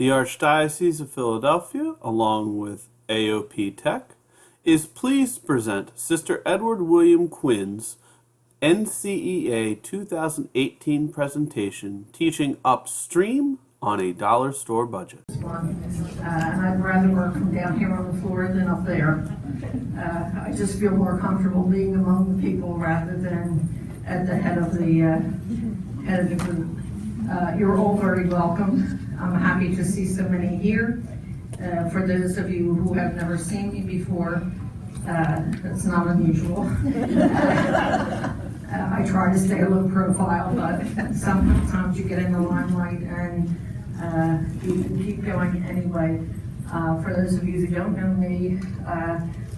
The Archdiocese of Philadelphia, along with AOP Tech, is pleased to present Sister Edward William Quinn's NCEA 2018 presentation teaching UpSTREAM on a dollar store budget. And I'd rather work from down here on the floor than up there. I just feel more comfortable being among the people rather than at the head of the group. You're all very welcome. I'm happy to see so many here. For those of you who have never seen me before, that's not unusual. I try to stay a low profile, but sometimes you get in the limelight and you keep going anyway. For those of you who don't know me,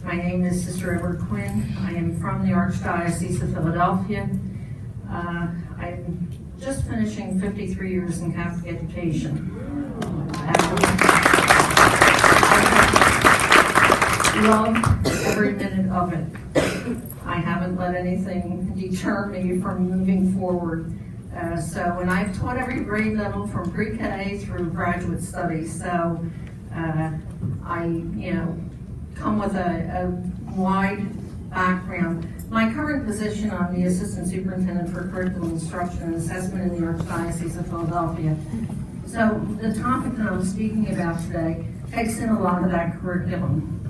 my name is Sister Edward Quinn. I am from the Archdiocese of Philadelphia. I'm just finishing 53 years in Catholic education. I love every minute of it. I haven't let anything deter me from moving forward. And I've taught every grade level from pre-K through graduate studies. So I, come with a wide background. My current position, I'm the Assistant Superintendent for Curriculum Instruction and Assessment in the Archdiocese of Philadelphia. So the topic that I'm speaking about today takes in a lot of that curriculum.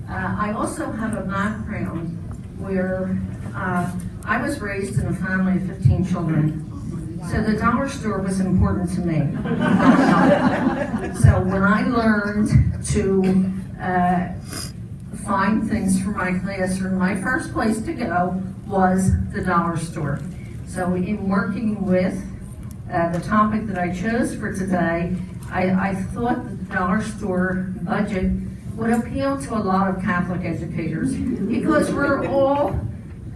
I also have a background where I was raised in a family of 15 children. So the dollar store was important to me. So when I learned to find things for my classroom, my first place to go was the dollar store. So in working with the topic that I chose for today, I thought that the dollar store budget would appeal to a lot of Catholic educators because we're all,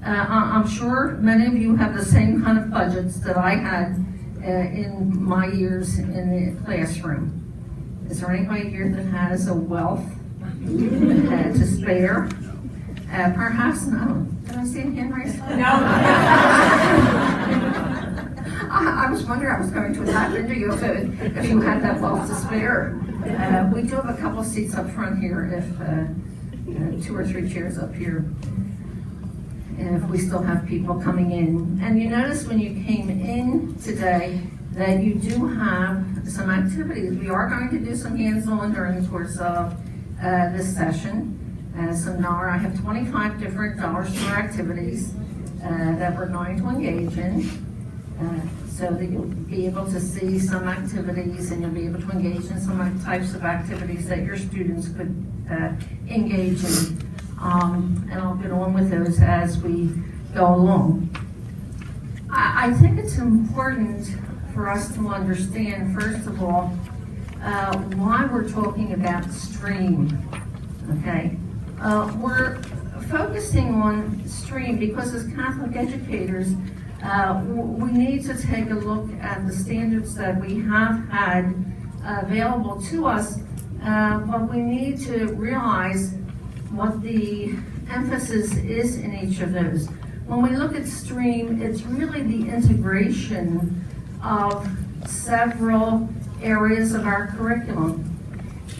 I'm sure many of you have the same kind of budgets that I had in my years in the classroom. Is there anybody here that has a wealth to spare? Perhaps no. Did I see a hand raised? No. I was wondering, I was going to tap into you if you had that wealth to spare. We do have a couple seats up front here, if 2 or 3 chairs up here, and if we still have people coming in. And you notice when you came in today that you do have some activities. We are going to do some hands-on during the course of this session. I have 25 different dollar store activities that we're going to engage in. So that you'll be able to see some activities and you'll be able to engage in some types of activities that your students could engage in. And I'll get on with those as we go along. I think it's important for us to understand, first of all, why we're talking about STREAM, okay? We're focusing on STREAM because as Catholic educators, we need to take a look at the standards that we have had available to us, but we need to realize what the emphasis is in each of those. When we look at STREAM, it's really the integration of several areas of our curriculum.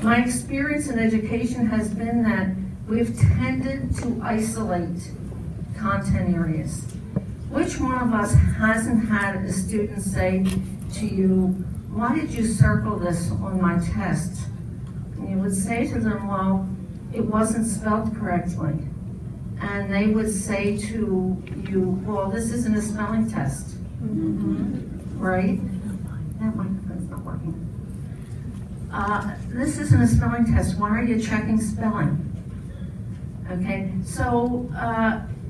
My experience in education has been that we've tended to isolate content areas. Which one of us hasn't had a student say to you, why did you circle this on my test? And you would say to them, well, it wasn't spelled correctly. And they would say to you, well, this isn't a spelling test. Mm-hmm. Right? That microphone's not working. This isn't a spelling test. Why are you checking spelling? Okay, so,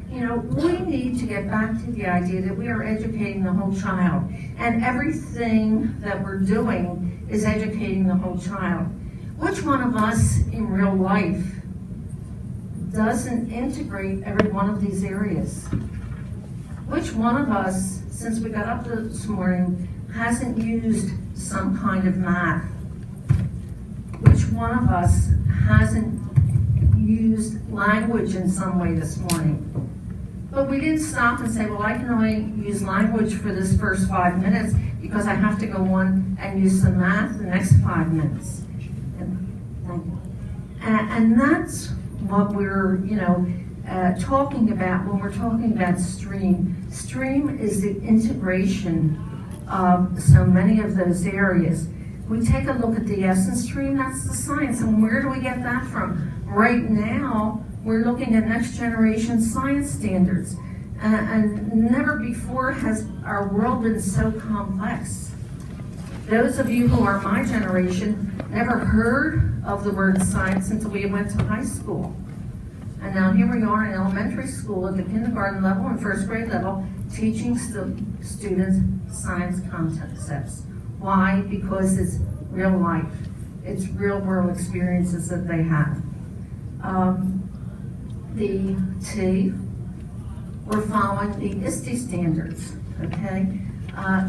we need to get back to the idea that we are educating the whole child. And everything that we're doing is educating the whole child. Which one of us in real life doesn't integrate every one of these areas? Which one of us, since we got up this morning, hasn't used some kind of math? Which one of us hasn't used language in some way this morning? But we didn't stop and say, well, I can only use language for this first 5 minutes. because I have to go on and use some math the next 5 minutes. Thank you. And that's what we're, talking about when we're talking about STREAM. STREAM is the integration of so many of those areas. We take a look at the S in STREAM, that's the science. And where do we get that from? Right now, we're looking at next generation science standards. And never before has our world been so complex. Those of you who are my generation never heard of the word science until we went to high school. And now here we are in elementary school at the kindergarten level and first grade level teaching students science concepts. Why? Because it's real life. It's real world experiences that they have. The T, we're following the UpSTREAM standards, okay?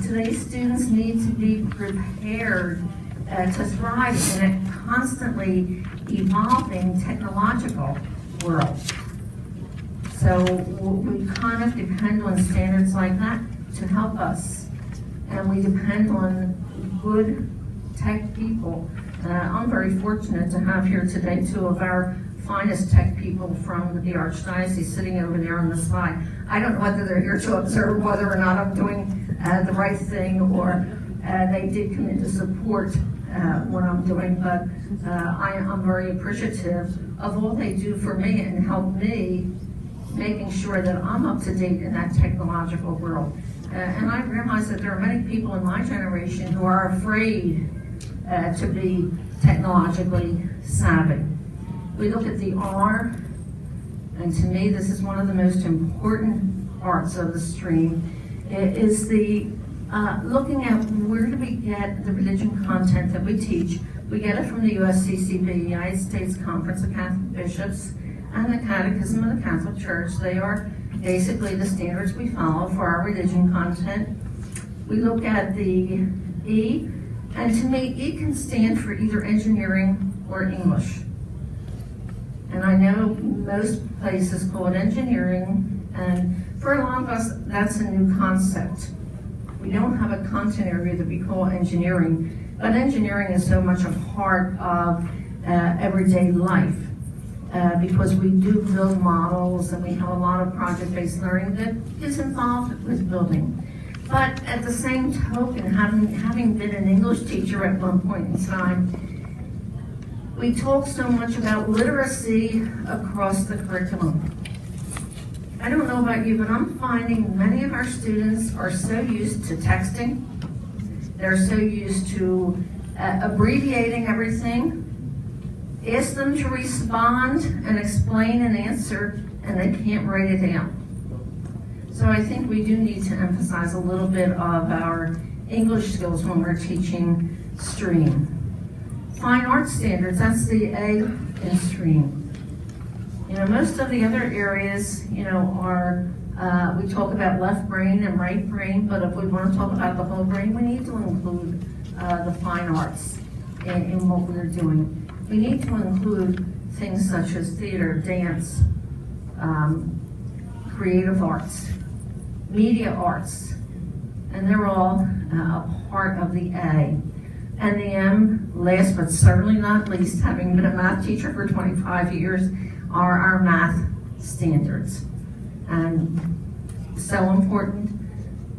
Today's students need to be prepared to thrive in a constantly evolving technological world. So we kind of depend on standards like that to help us. And we depend on good tech people. I'm very fortunate to have here today 2 of our finest tech people from the Archdiocese sitting over there on the slide. I don't know whether they're here to observe whether or not I'm doing the right thing, or they did come in to support what I'm doing, but I'm very appreciative of all they do for me and help me making sure that I'm up to date in that technological world. And I realize that there are many people in my generation who are afraid to be technologically savvy. We look at the R, and to me this is one of the most important parts of the STREAM. It is the looking at where do we get the religion content that we teach. We get it from the USCCB, United States Conference of Catholic Bishops, and the Catechism of the Catholic Church. They are basically the standards we follow for our religion content. We look at the E, and to me, E can stand for either engineering or English. And I know most places call it engineering, and for a lot of us, that's a new concept. We don't have a content area that we call engineering, but engineering is so much a part of everyday life because we do build models and we have a lot of project-based learning that is involved with building. But at the same token, having been an English teacher at one point in time, we talk so much about literacy across the curriculum. I don't know about you, but I'm finding many of our students are so used to texting. They're so used to abbreviating everything. Ask them to respond and explain an answer, and they can't write it down. So I think we do need to emphasize a little bit of our English skills when we're teaching STREAM. Fine art standards, that's the A in STREAM. Most of the other areas, are, we talk about left brain and right brain, but if we want to talk about the whole brain, we need to include the fine arts in what we're doing. We need to include things such as theater, dance, creative arts, media arts, and they're all a part of the A. And the M, last but certainly not least, having been a math teacher for 25 years, are our math standards. And so important,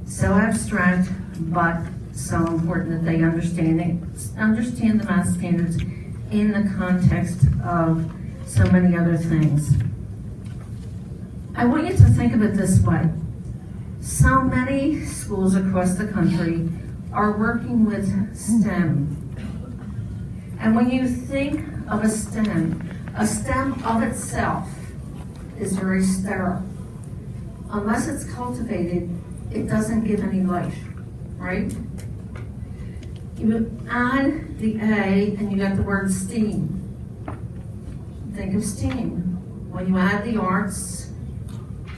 so abstract, but so important that they understand the math standards in the context of so many other things. I want you to think of it this way. So many schools across the country are working with STEM. And when you think of a STEM of itself is very sterile. Unless it's cultivated, it doesn't give any life, right? You add the A and you got the word STEAM. Think of STEAM. When you add the arts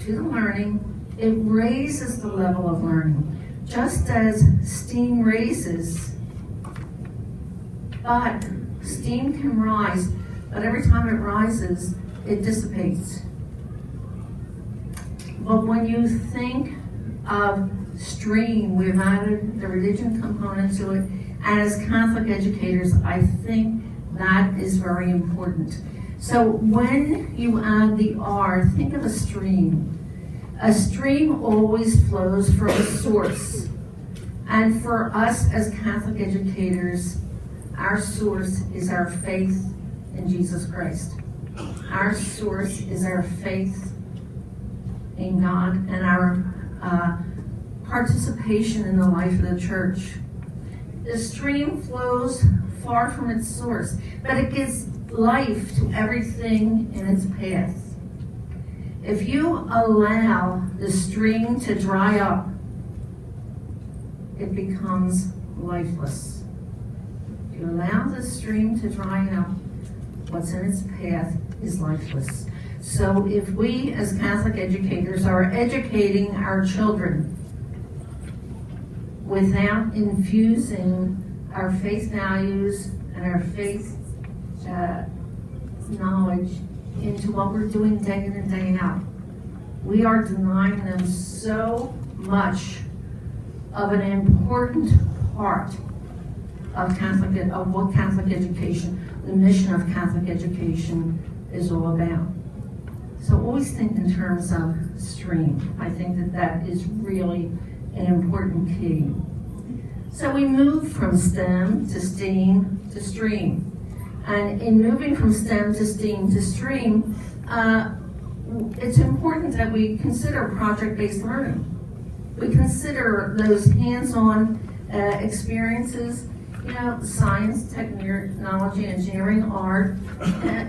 to the learning, it raises the level of learning, just as steam raises. But steam can rise, but every time it rises, it dissipates. But when you think of STREAM, we've added the religion component to it. And as Catholic educators, I think that is very important. So when you add the R, think of a stream. A stream always flows from a source. And for us as Catholic educators, our source is our faith in Jesus Christ. Our source is our faith in God and our participation in the life of the church. The stream flows far from its source, but it gives life to everything in its path. If you allow the stream to dry up, it becomes lifeless. If you allow the stream to dry up, what's in its path is lifeless. So if we as Catholic educators are educating our children without infusing our faith values and our faith knowledge into what we're doing day in and day out, we are denying them so much of an important part of what Catholic education, the mission of Catholic education is all about. So always think in terms of stream. I think that is really an important key. So we move from STEM to STEAM to STREAM. And in moving from STEM to STEAM to STREAM, it's important that we consider project-based learning. We consider those hands-on experiences, science, technology, engineering, art,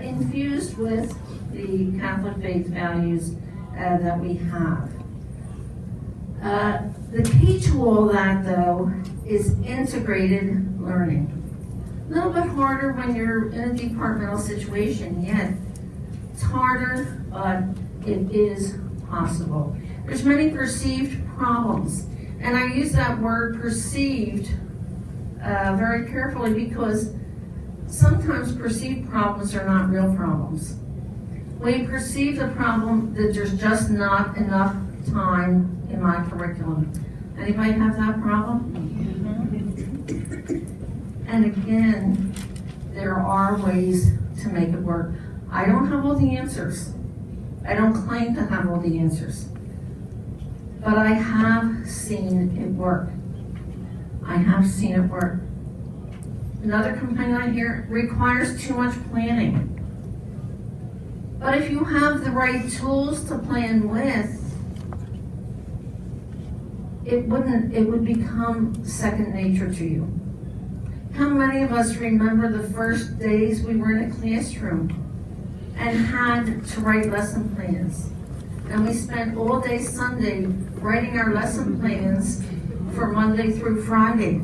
infused with the Catholic faith values that we have. The key to all that, though, is integrated learning. A little bit harder when you're in a departmental situation, yet it's harder, but it is possible. There's many perceived problems, and I use that word perceived very carefully because sometimes perceived problems are not real problems. We perceive the problem that there's just not enough time in my curriculum. Anybody have that problem? And again, there are ways to make it work. I don't have all the answers. I don't claim to have all the answers. But I have seen it work. I have seen it work. Another complaint I hear requires too much planning. But if you have the right tools to plan with, it would become second nature to you. How many of us remember the first days we were in a classroom and had to write lesson plans? And we spent all day Sunday writing our lesson plans for Monday through Friday.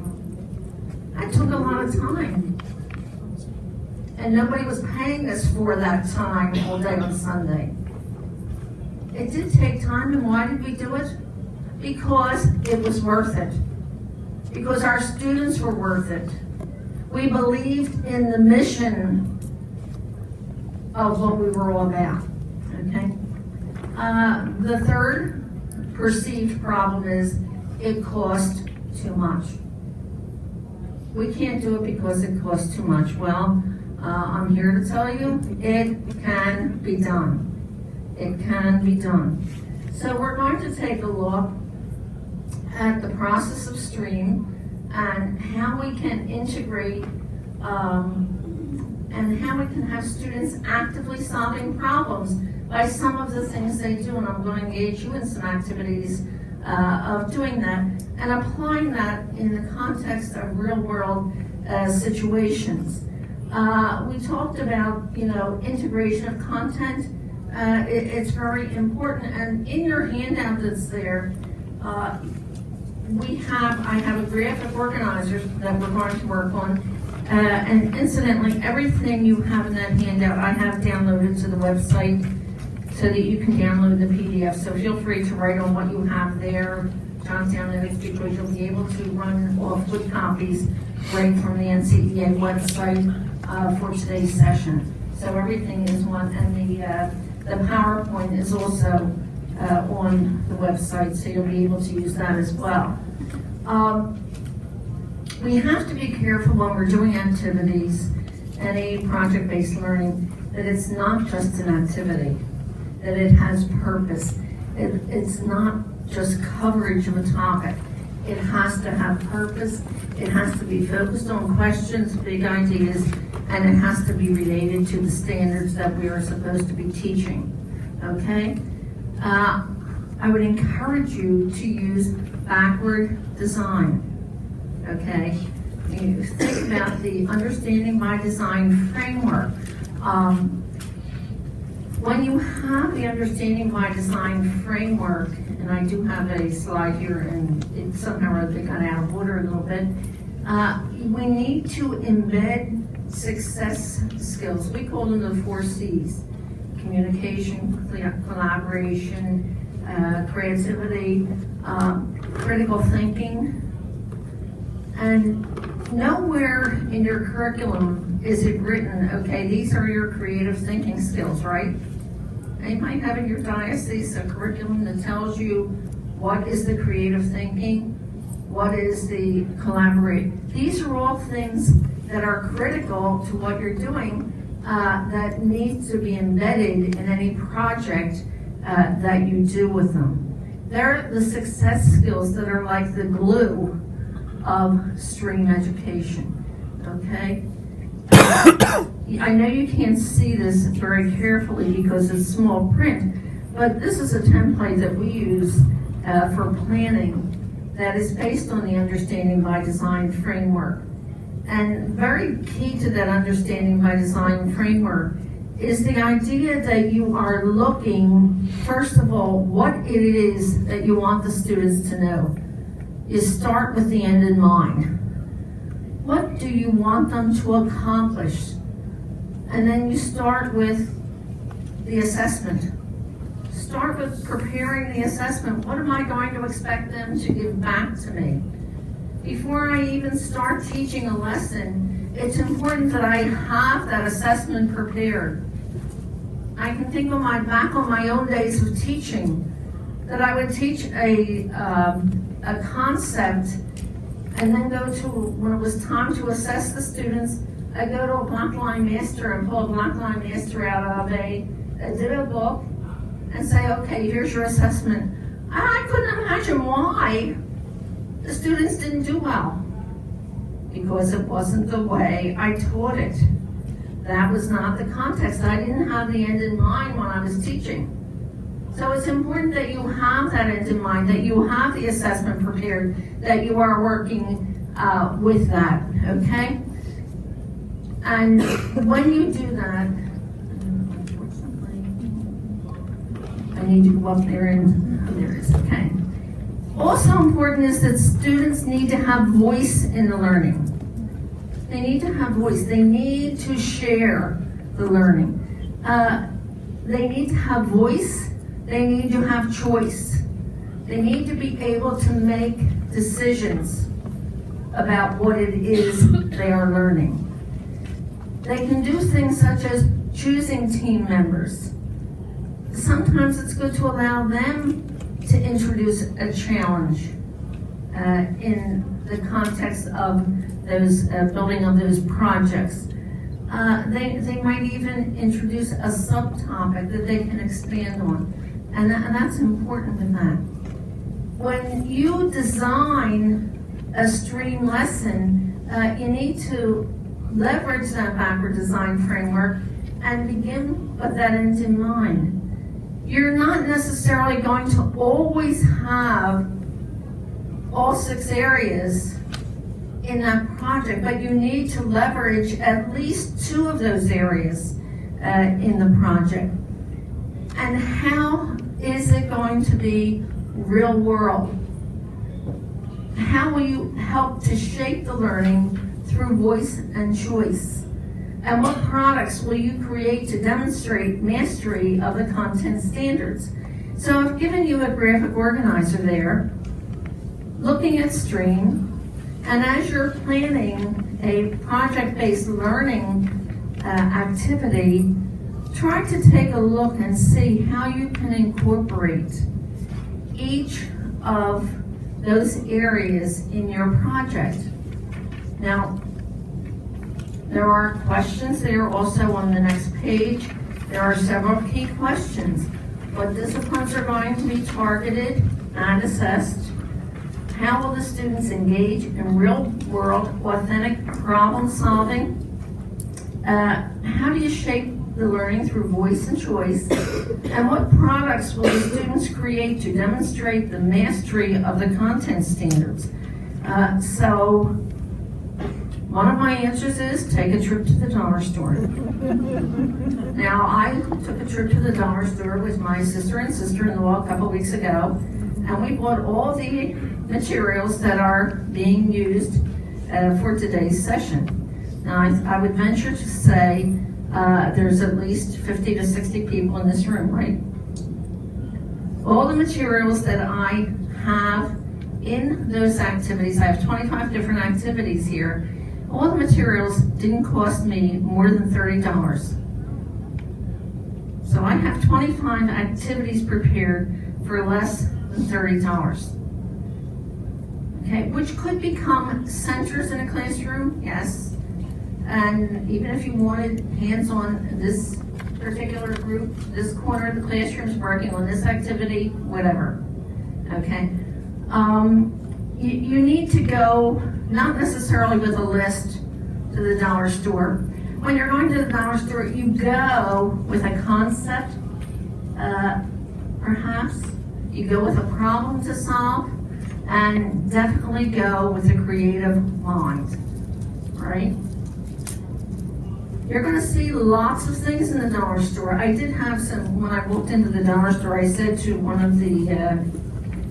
That took a lot of time. And nobody was paying us for that time all day on Sunday. It did take time, and why did we do it? Because it was worth it. Because our students were worth it. We believed in the mission of what we were all about, okay? The third perceived problem is it cost too much. We can't do it because it costs too much. Well, I'm here to tell you it can be done. It can be done. So we're going to take a look at the process of STREAM and how we can integrate and how we can have students actively solving problems by some of the things they do. And I'm going to engage you in some activities of doing that and applying that in the context of real world situations. We talked about, integration of content. It's very important. And in your handout that's there, I have a graphic organizer that we're going to work on. And incidentally, everything you have in that handout, I have downloaded to the website so that you can download the PDF. So feel free to write on what you have there, jot down it, because you'll be able to run off with copies right from the NCEA website for today's session. So everything is one, and the PowerPoint is also on the website, so you'll be able to use that as well. We have to be careful when we're doing activities, any project-based learning, that it's not just an activity, that it has purpose. It's not just coverage of a topic. It has to have purpose, it has to be focused on questions, big ideas, and it has to be related to the standards that we are supposed to be teaching, okay? I would encourage you to use backward design, okay? You think about the Understanding by Design framework. When you have the Understanding by Design framework, and I do have a slide here, and it somehow they got out of order a little bit, we need to embed success skills. We call them the 4 C's: communication, collaboration, creativity, critical thinking. And nowhere in your curriculum is it written, okay, these are your creative thinking skills, right? And you might have in your diocese a curriculum that tells you what is the creative thinking, what is the collaborate. These are all things that are critical to what you're doing that needs to be embedded in any project that you do with them. They're the success skills that are like the glue of STREAM education, okay? I know you can't see this very carefully because it's small print, but this is a template that we use for planning that is based on the Understanding by Design framework. And very key to that Understanding by Design framework is the idea that you are looking, first of all, what it is that you want the students to know. You start with the end in mind. What do you want them to accomplish? And then you start with the assessment. Start with preparing the assessment. What am I going to expect them to give back to me? Before I even start teaching a lesson, it's important that I have that assessment prepared. I can think back on my own days of teaching, that I would teach a concept and then go to, when it was time to assess the students, I'd go to a black line master and pull a black line master out of a ditto book and say, okay, here's your assessment. I couldn't imagine why the students didn't do well, because it wasn't the way I taught it. That was not the context. I didn't have the end in mind when I was teaching. So it's important that you have that end in mind, that you have the assessment prepared, that you are working with that, okay? And when you do that, unfortunately, I need to go up there and, there it is, okay. Also important is that students need to have voice in the learning. They need to have voice. They need to share the learning. They need to have voice. They need to have choice. They need to be able to make decisions about what it is they are learning. They can do things such as choosing team members. Sometimes it's good to allow them to introduce a challenge in the context of those building of those projects. They might even introduce a subtopic that they can expand on, and that's important with that. When you design a STREAM lesson, you need to leverage that backward design framework and begin with that end in mind. You're not necessarily going to always have all 6 areas in that project, but you need to leverage at least 2 of those areas in the project. And how is it going to be real world? How will you help to shape the learning through voice and choice? And what products will you create to demonstrate mastery of the content standards? So I've given you a graphic organizer there, looking at STREAM, and as you're planning a project-based learning activity, try to take a look and see how you can incorporate each of those areas in your project. Now, there are questions there also on the next page. There are several key questions. What disciplines are going to be targeted and assessed? How will the students engage in real-world, authentic problem solving? How do you shape the learning through voice and choice? And what products will the students create to demonstrate the mastery of the content standards? So one of my answers is take a trip to the dollar store. Now, I took a trip to the dollar store with my sister and sister-in-law a couple weeks ago, and we bought all the materials that are being used for today's session. Now, I would venture to say there's at least 50 to 60 people in this room, right? All the materials that I have in those activities, I have 25 different activities here. All the materials didn't cost me more than $30. So I have 25 activities prepared for less than $30. Okay, which could become centers in a classroom, yes. And even if you wanted hands-on this particular group, this corner of the classroom is working on this activity, whatever. Okay. You need to go, not necessarily with a list, to the dollar store. When you're going to the dollar store, you go with a concept, perhaps. You go with a problem to solve, and definitely go with a creative mind, right? You're going to see lots of things in the dollar store. I did have some, when I walked into the dollar store, I said to one of the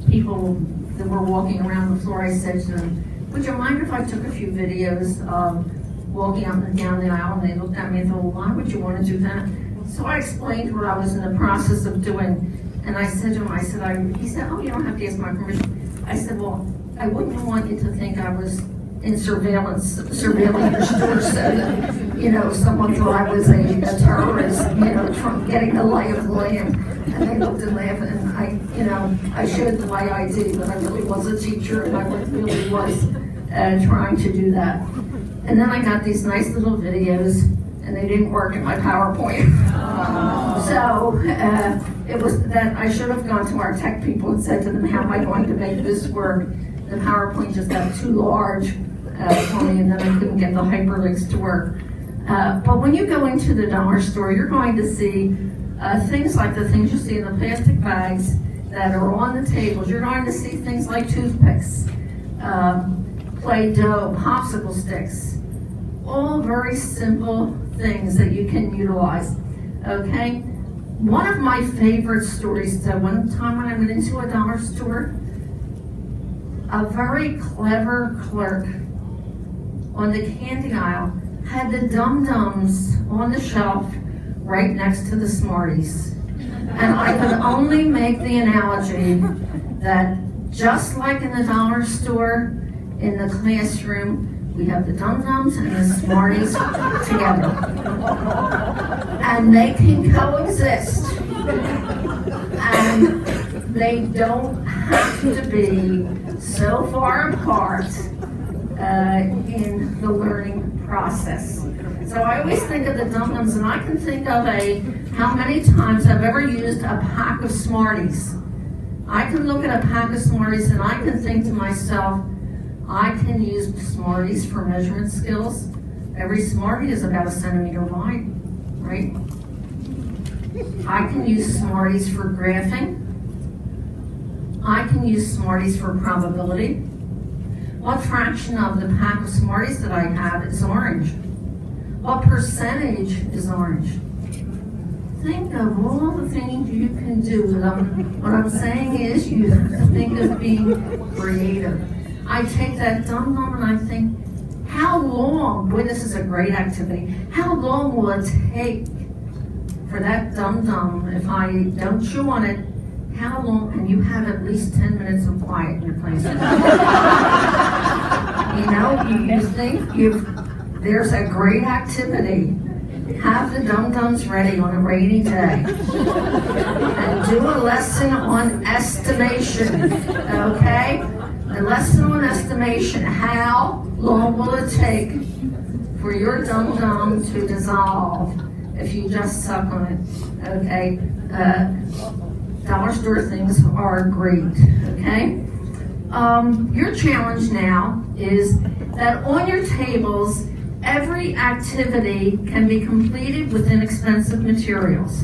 people that were walking around the floor, I said to them, would you mind if I took a few videos of walking up and down the aisle? And they looked at me and thought, well, why would you want to do that? So I explained what I was in the process of doing. And I said to him, he said, oh, you don't have to ask my permission. I said, well, I wouldn't want you to think I was in surveilling your store so that, someone thought I was a terrorist, getting the lay of the land. And they looked and laughed, and I showed the way I do, but I really was a teacher, and I really was trying to do that. And then I got these nice little videos, and they didn't work in my PowerPoint. So it was that I should have gone to our tech people and said to them, how am I going to make this work? The PowerPoint just got too large for me, and then I couldn't get the hyperlinks to work. But when you go into the dollar store, you're going to see things like the things you see in the plastic bags that are on the tables. You're going to see things like toothpicks, Play-Doh, popsicle sticks, all very simple things that you can utilize, okay? One of my favorite stories, one time when I went into a dollar store, a very clever clerk on the candy aisle had the Dum-Dums on the shelf right next to the Smarties. And I could only make the analogy that just like in the dollar store, in the classroom, we have the Dum-Dums and the Smarties together. And they can coexist. And they don't have to be so far apart in the learning process. So I always think of the Dum-Dums, and I can think of how many times I've ever used a pack of Smarties. I can look at a pack of Smarties and I can think to myself, I can use Smarties for measurement skills. Every Smartie is about 1 centimeter wide, right? I can use Smarties for graphing. I can use Smarties for probability. What fraction of the pack of Smarties that I have is orange? What percentage is orange? Think of all the things you can do. What I'm saying is you have to think of being creative. I take that Dum-Dum and I think, how long, boy, this is a great activity, how long will it take for that Dum-Dum, if I don't chew on it, how long, and you have at least 10 minutes of quiet in your place. You think there's a great activity have the dum-dums ready on a rainy day and do a lesson on estimation, okay? The lesson on estimation, how long will it take for your dum-dum to dissolve if you just suck on it, okay? Dollar store things are great, okay? Your challenge now is that on your tables, every activity can be completed with inexpensive materials.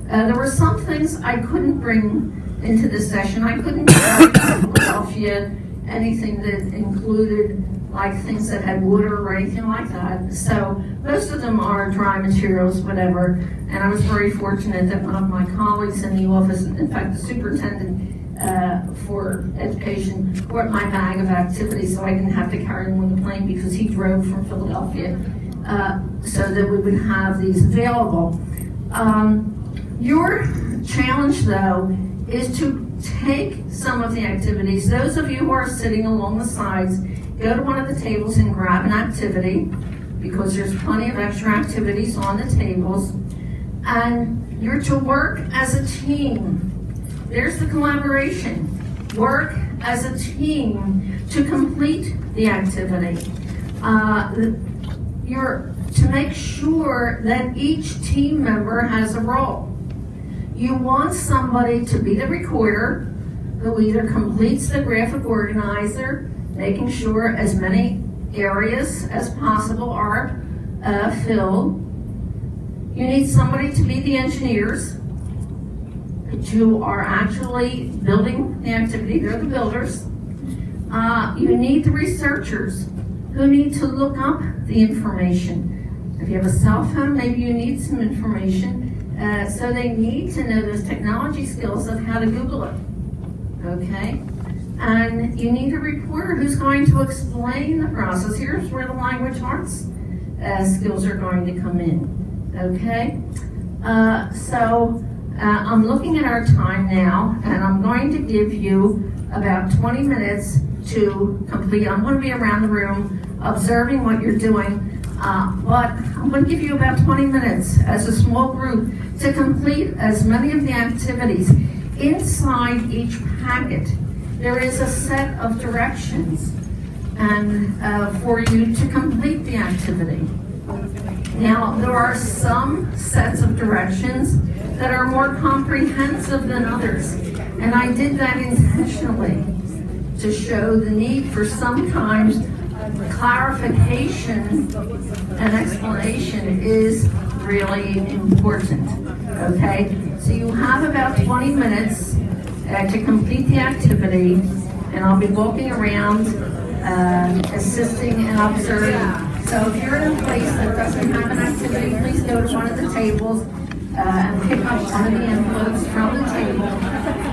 There were some things I couldn't bring into this session. I couldn't carry from Philadelphia anything that included like things that had water or anything like that. So most of them are dry materials, whatever. And I was very fortunate that one of my colleagues in the office, in fact the superintendent for education, brought my bag of activities so I didn't have to carry them on the plane because he drove from Philadelphia so that we would have these available. Your challenge though is to take some of the activities. Those of you who are sitting along the sides, go to one of the tables and grab an activity because there's plenty of extra activities on the tables. And you're to work as a team. There's the collaboration. Work as a team to complete the activity. You're to make sure that each team member has a role. You want somebody to be the recorder who either completes the graphic organizer, making sure as many areas as possible are filled. You need somebody to be the engineers who are actually building the activity. They're the builders. You need the researchers who need to look up the information. If you have a cell phone, maybe you need some information. So they need to know those technology skills of how to Google it. Okay? And you need a reporter who's going to explain the process. Here's where the language arts skills are going to come in. Okay? I'm looking at our time now, and I'm going to give you about 20 minutes to complete. I'm going to be around the room observing what you're doing, but I'm going to give you about 20 minutes as a small group to complete as many of the activities. Inside each packet, there is a set of directions and for you to complete the activity. Now, there are some sets of directions that are more comprehensive than others, and I did that intentionally to show the need for sometimes clarification and explanation is really important, okay? So you have about 20 minutes to complete the activity, and I'll be walking around assisting and observing. So if you're in a place that doesn't have an activity, please go to one of the tables and pick up one of the envelopes from the table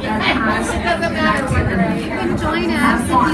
that has an activity. You can join us Have fun.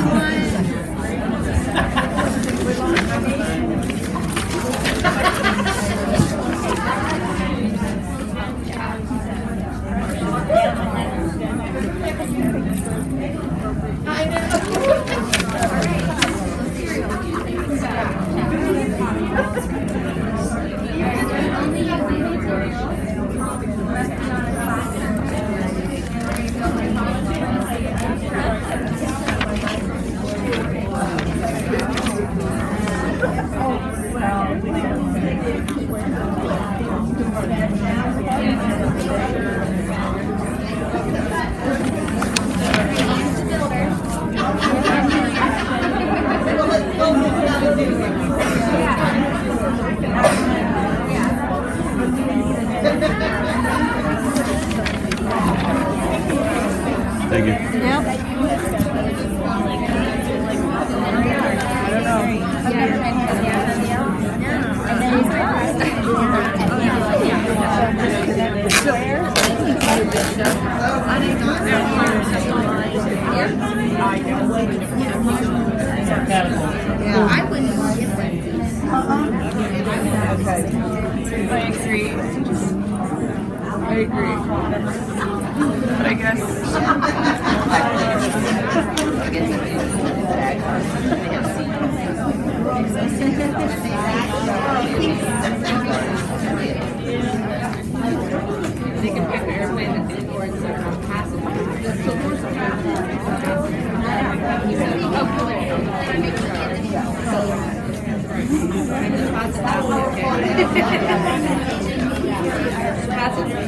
Thank you. I wouldn't give them. I agree. But I guess. That's it.